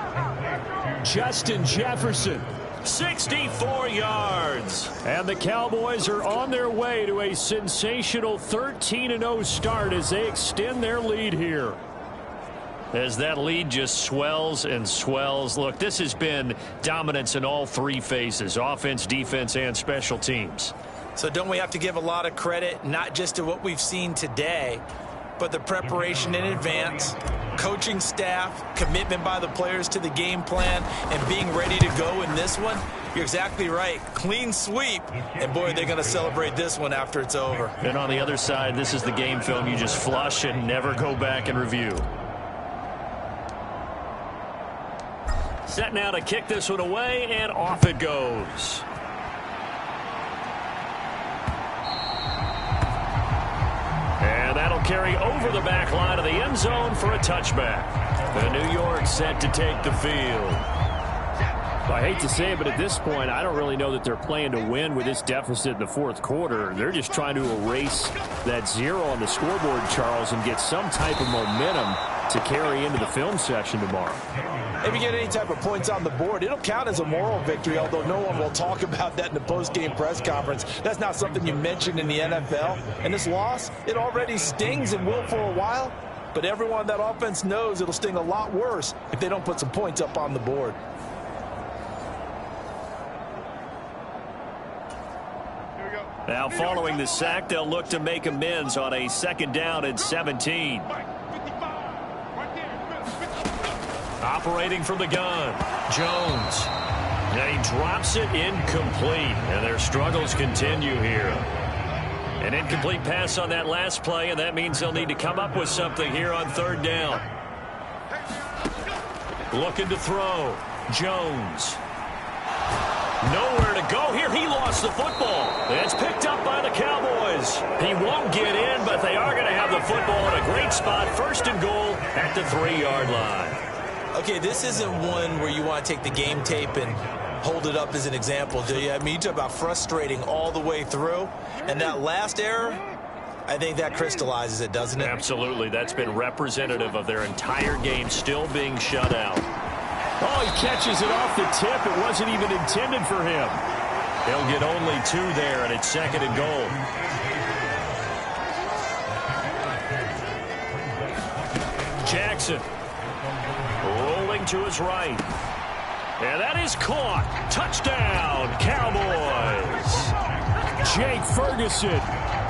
Justin Jefferson. 64 yards. And the Cowboys are on their way to a sensational 13-0 start as they extend their lead here. As that lead just swells and swells. Look, this has been dominance in all 3 phases, offense, defense, and special teams. So don't we have to give a lot of credit, not just to what we've seen today, but the preparation in advance, coaching staff, commitment by the players to the game plan, and being ready to go in this one? You're exactly right. Clean sweep, and boy, they're going to celebrate this one after it's over. And on the other side, this is the game film you just flush and never go back and review. Set now to kick this one away, and off it goes. And that'll carry over the back line of the end zone for a touchback. The New York set to take the field. I hate to say it, but at this point, I don't really know that they're playing to win with this deficit in the fourth quarter. They're just trying to erase that 0 on the scoreboard, Charles, and get some type of momentum to carry into the film session tomorrow. If you get any type of points on the board, it'll count as a moral victory, although no one will talk about that in the post-game press conference. That's not something you mentioned in the NFL. And this loss, it already stings and will for a while, but everyone on that offense knows it'll sting a lot worse if they don't put some points up on the board. Now, following the sack, they'll look to make amends on a 2nd down and 17. Operating from the gun, Jones. And he drops it incomplete, and their struggles continue here. An incomplete pass on that last play, and that means they'll need to come up with something here on 3rd down. Looking to throw, Jones. Nowhere to go here. He lost the football. It's picked up by the Cowboys. He won't get in, but they are going to have the football in a great spot. 1st and goal at the 3-yard line. Okay, this isn't one where you want to take the game tape and hold it up as an example, do you? I mean, you talk about frustrating all the way through. And that last error, I think that crystallizes it, doesn't it? Absolutely. That's been representative of their entire game still being shut out. Oh, he catches it off the tip. It wasn't even intended for him. He'll get only 2 there, and it's 2nd and goal. Jackson rolling to his right. And that is caught. Touchdown, Cowboys. Jake Ferguson,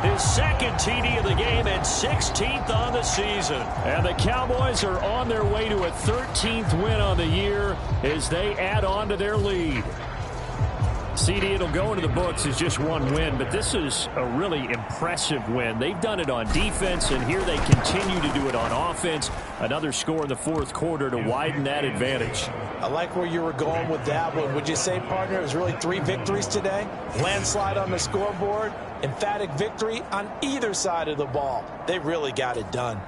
his 2nd TD of the game and 16th on the season. And the Cowboys are on their way to a 13th win on the year as they add on to their lead. CD, it'll go into the books as just 1 win, but this is a really impressive win. They've done it on defense, and here they continue to do it on offense. Another score in the 4th quarter to widen that advantage. I like where you were going with that one. Would you say, partner, it was really 3 victories today? Landslide on the scoreboard, emphatic victory on either side of the ball. They really got it done.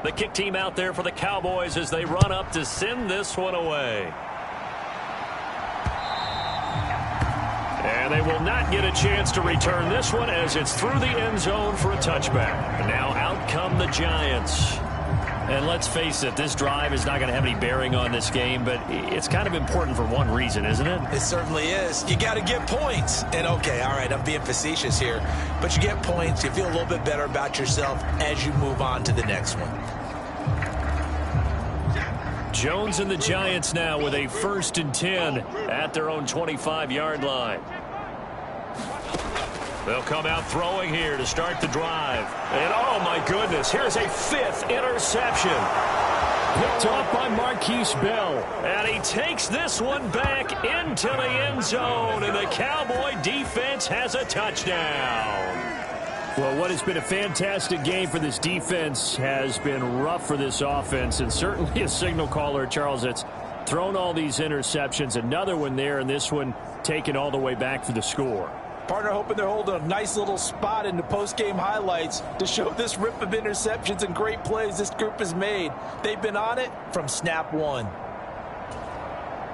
The kick team out there for the Cowboys as they run up to send this one away. And they will not get a chance to return this one as it's through the end zone for a touchback. And now out come the Giants. And let's face it, this drive is not going to have any bearing on this game, but it's kind of important for one reason, isn't it? It certainly is. You got to get points. And, okay, all right, I'm being facetious here, but you get points, you feel a little bit better about yourself as you move on to the next one. Jones and the Giants now with a 1st and 10 at their own 25-yard line. They'll come out throwing here to start the drive. And, oh, my goodness, here's a 5th interception. Picked off by Marquise Bell. And he takes this one back into the end zone, and the Cowboy defense has a touchdown. Well, what has been a fantastic game for this defense has been rough for this offense, and certainly a signal caller, Charles, that's thrown all these interceptions. Another one there, and this one taken all the way back for the score. Partner hoping they're holding a nice little spot in the post-game highlights to show this rip of interceptions and great plays this group has made. They've been on it from snap 1.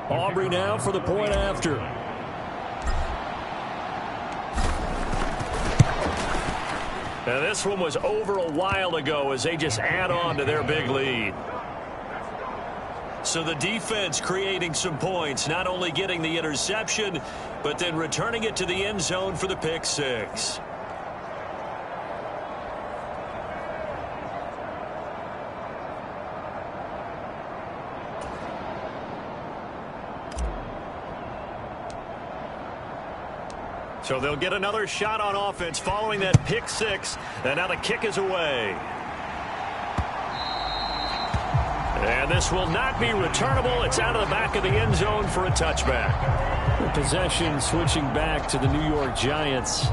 Aubrey now for the point after. Now this one was over a while ago as they just add on to their big lead. So the defense creating some points, not only getting the interception, but then returning it to the end zone for the pick 6. So they'll get another shot on offense following that pick 6, and now the kick is away. And this will not be returnable. It's out of the back of the end zone for a touchback. The possession switching back to the New York Giants.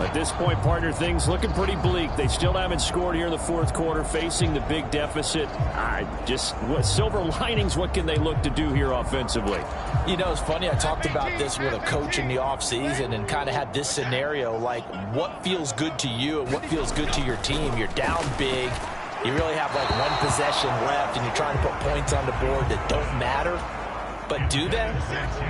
At this point, partner, things looking pretty bleak. They still haven't scored here in the fourth quarter, facing the big deficit. What silver linings, what can they look to do here offensively? You know, it's funny. I talked about this with a coach in the offseason and kind of had this scenario, like what feels good to you and what feels good to your team. You're down big. You really have like one possession left, and you're trying to put points on the board that don't matter. But do they?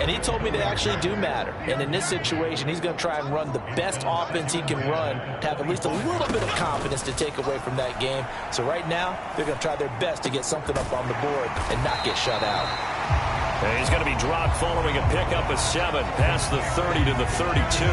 And he told me they actually do matter. And in this situation, he's going to try and run the best offense he can run to have at least a little bit of confidence to take away from that game. So right now, they're going to try their best to get something up on the board and not get shut out. And he's going to be dropped following a pickup of 7 past the 30 to the 32.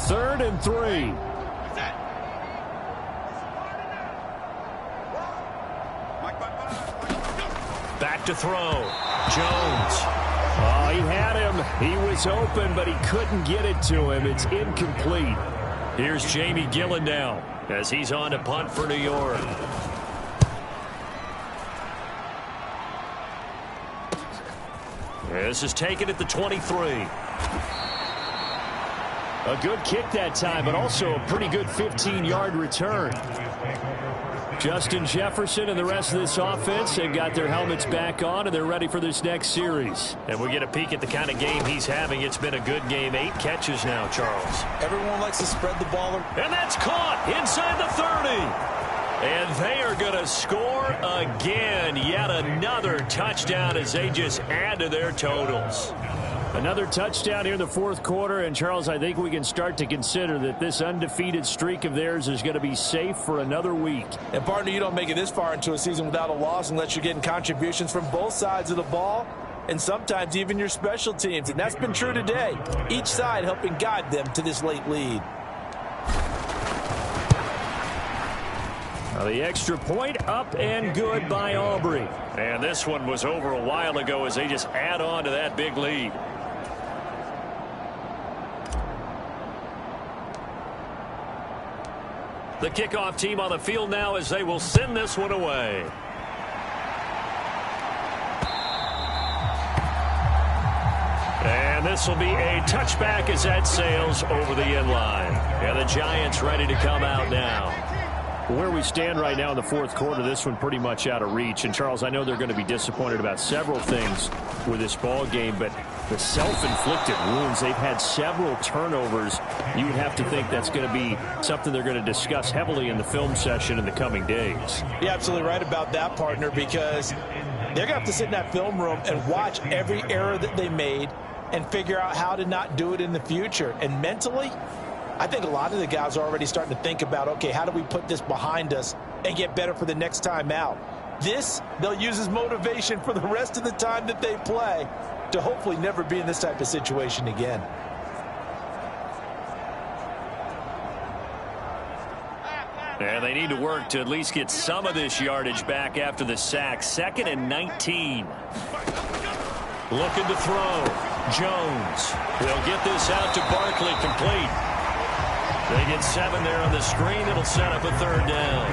Third and 3. Back to throw. Jones. Oh, he had him. He was open, but he couldn't get it to him. It's incomplete. Here's Jamie Gillen now as he's on to punt for New York. This is taken at the 23. A good kick that time, but also a pretty good 15-yard return. Justin Jefferson and the rest of this offense, they've got their helmets back on, and they're ready for this next series. And we get a peek at the kind of game he's having. It's been a good game. 8 catches now, Charles. Everyone likes to spread the ball. And that's caught inside the 30. And they are going to score again. Yet another touchdown as they just add to their totals. Another touchdown here in the fourth quarter. And, Charles, I think we can start to consider that this undefeated streak of theirs is going to be safe for another week. And, partner, you don't make it this far into a season without a loss unless you're getting contributions from both sides of the ball and sometimes even your special teams. And that's been true today. Each side helping guide them to this late lead. Now the extra point up and good by Aubrey. And this one was over a while ago as they just add on to that big lead. The kickoff team on the field now as they will send this one away. And this will be a touchback as that sails over the end line. And the Giants ready to come out now. Where we stand right now in the fourth quarter, this one pretty much out of reach. And, Charles, I know they're going to be disappointed about several things with this ball game, but the self-inflicted wounds, they've had several turnovers. You would have to think that's going to be something they're going to discuss heavily in the film session in the coming days. You're absolutely right about that, partner, because they're going to have to sit in that film room and watch every error that they made and figure out how to not do it in the future. And mentally, I think a lot of the guys are already starting to think about, okay, how do we put this behind us and get better for the next time out? This, they'll use as motivation for the rest of the time that they play to hopefully never be in this type of situation again. And they need to work to at least get some of this yardage back after the sack. 2nd and 19. Looking to throw. Jones. They'll get this out to Barkley, complete. They get 7 there on the screen. It'll set up a 3rd down.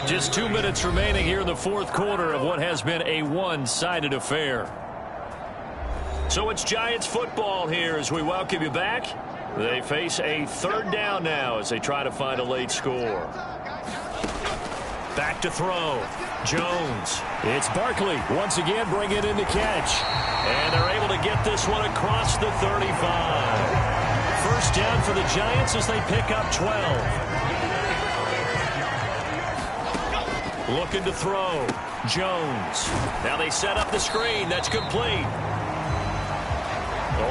Just 2 minutes remaining here in the fourth quarter of what has been a one-sided affair. So it's Giants football here as we welcome you back. They face a 3rd down now as they try to find a late score. Back to throw. Jones. It's Barkley once again bringing it in to catch. And they're able to get this one across the 35. 1st down for the Giants as they pick up 12. Looking to throw. Jones. Now they set up the screen. That's complete.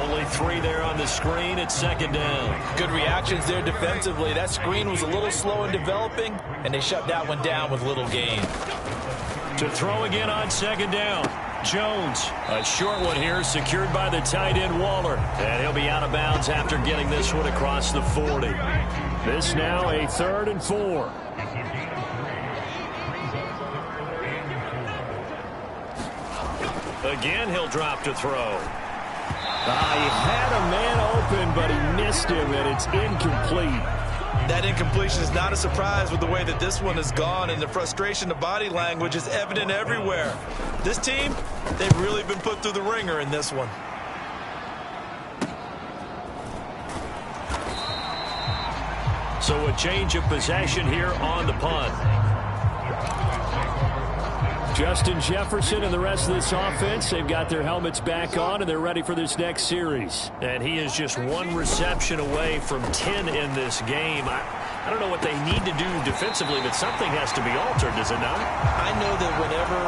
Only 3 there on the screen. It's 2nd down. Good reactions there defensively. That screen was a little slow in developing, and they shut that one down with little gain. To throw again on 2nd down. Jones, a short one here, secured by the tight end Waller. And he'll be out of bounds after getting this one across the 40. This now a 3rd and 4. Again, he'll drop to throw. He had a man open, but he missed him, and it's incomplete. That incompletion is not a surprise with the way that this one has gone, and the frustration, the body language is evident everywhere. This team, they've really been put through the ringer in this one. So a change of possession here on the punt. Justin Jefferson and the rest of this offense, they've got their helmets back on, and they're ready for this next series. And he is just one reception away from 10 in this game. I don't know what they need to do defensively, but something has to be altered, does it not? I know that whenever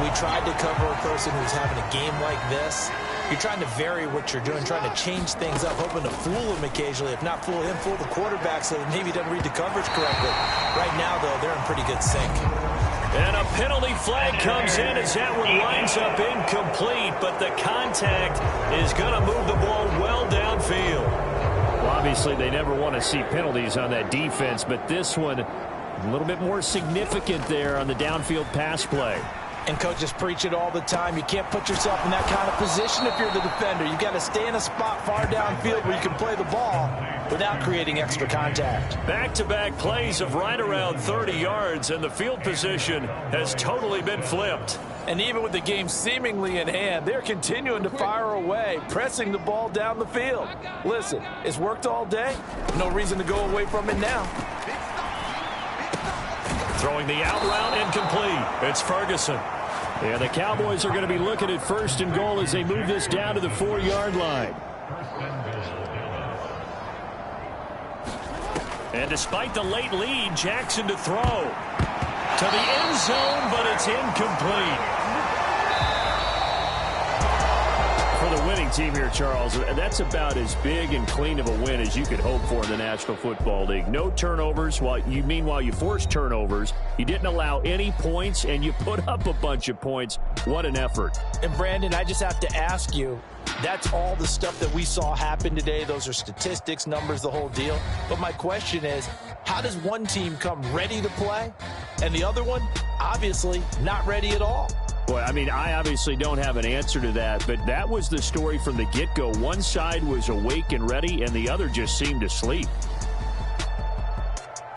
we tried to cover a person who's having a game like this, you're trying to vary what you're doing, trying to change things up, hoping to fool him occasionally. If not fool him, fool the quarterback so that maybe he doesn't read the coverage correctly. Right now, though, they're in pretty good sync. And a penalty flag comes in as that one winds up incomplete, but the contact is going to move the ball well downfield. Well, obviously, they never want to see penalties on that defense, but this one a little bit more significant there on the downfield pass play. And coaches preach it all the time. You can't put yourself in that kind of position if you're the defender. You've got to stay in a spot far downfield where you can play the ball without creating extra contact. Back-to-back plays of right around 30 yards, and the field position has totally been flipped. And even with the game seemingly in hand, they're continuing to fire away, pressing the ball down the field. Listen, it's worked all day. No reason to go away from it now. Throwing the out route incomplete. It's Ferguson. And the Cowboys are going to be looking at first and goal as they move this down to the 4-yard line. And despite the late lead, Jackson to throw. To the end zone, but it's incomplete. For the winning team here, Charles, that's about as big and clean of a win as you could hope for in the National Football League. No turnovers. Meanwhile, you forced turnovers. You didn't allow any points, and you put up a bunch of points. What an effort. And, Brandon, I just have to ask you, that's all the stuff that we saw happen today. Those are statistics, numbers, the whole deal. But my question is, how does one team come ready to play, and the other one, obviously, not ready at all? Boy, I mean, I obviously don't have an answer to that, but that was the story from the get-go. One side was awake and ready, and the other just seemed to sleep.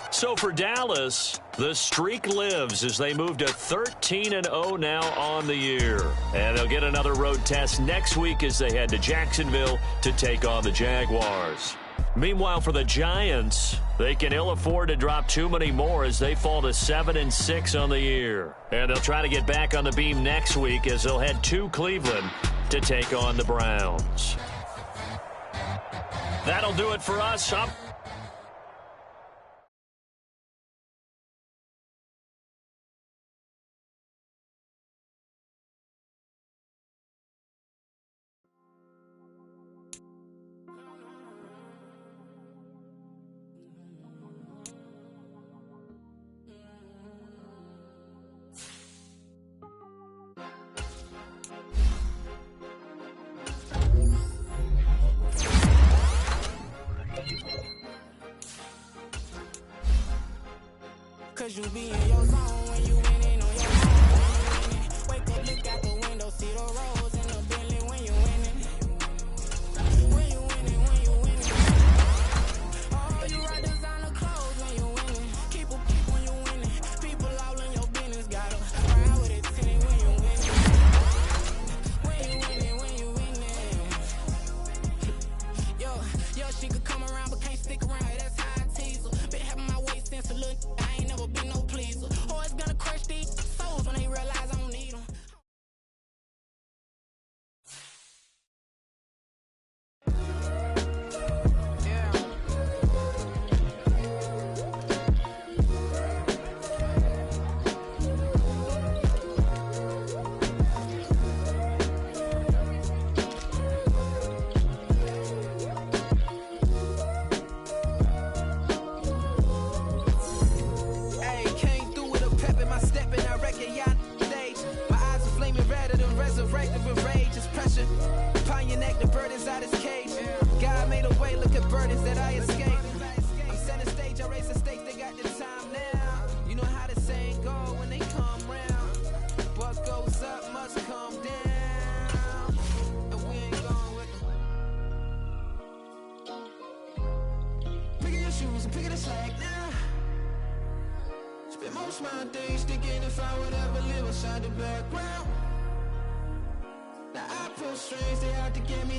So for Dallas, the streak lives as they move to 13-0 now on the year. And they'll get another road test next week as they head to Jacksonville to take on the Jaguars. Meanwhile, for the Giants, they can ill afford to drop too many more as they fall to 7-6 on the year. And they'll try to get back on the beam next week as they'll head to Cleveland to take on the Browns. That'll do it for us. Cause you be in your zone when you winning on your own. Wake up, look out the window, see the roads in the Bentley when you winning. When you winning, when you winning. Oh, you ride designer clothes when you winning. Keep a peep when you winning. People all in your business, gotta ride with it team when you winning. When you winning, when you winning. Yo, she could come around but can't stick around. That's how I tease her. Been having my waist since a little. I ain't never been no pleaser. Always gonna crush these souls when they realize I'm most my days thinking if I would ever live inside the background. Now I feel strange, they have to get me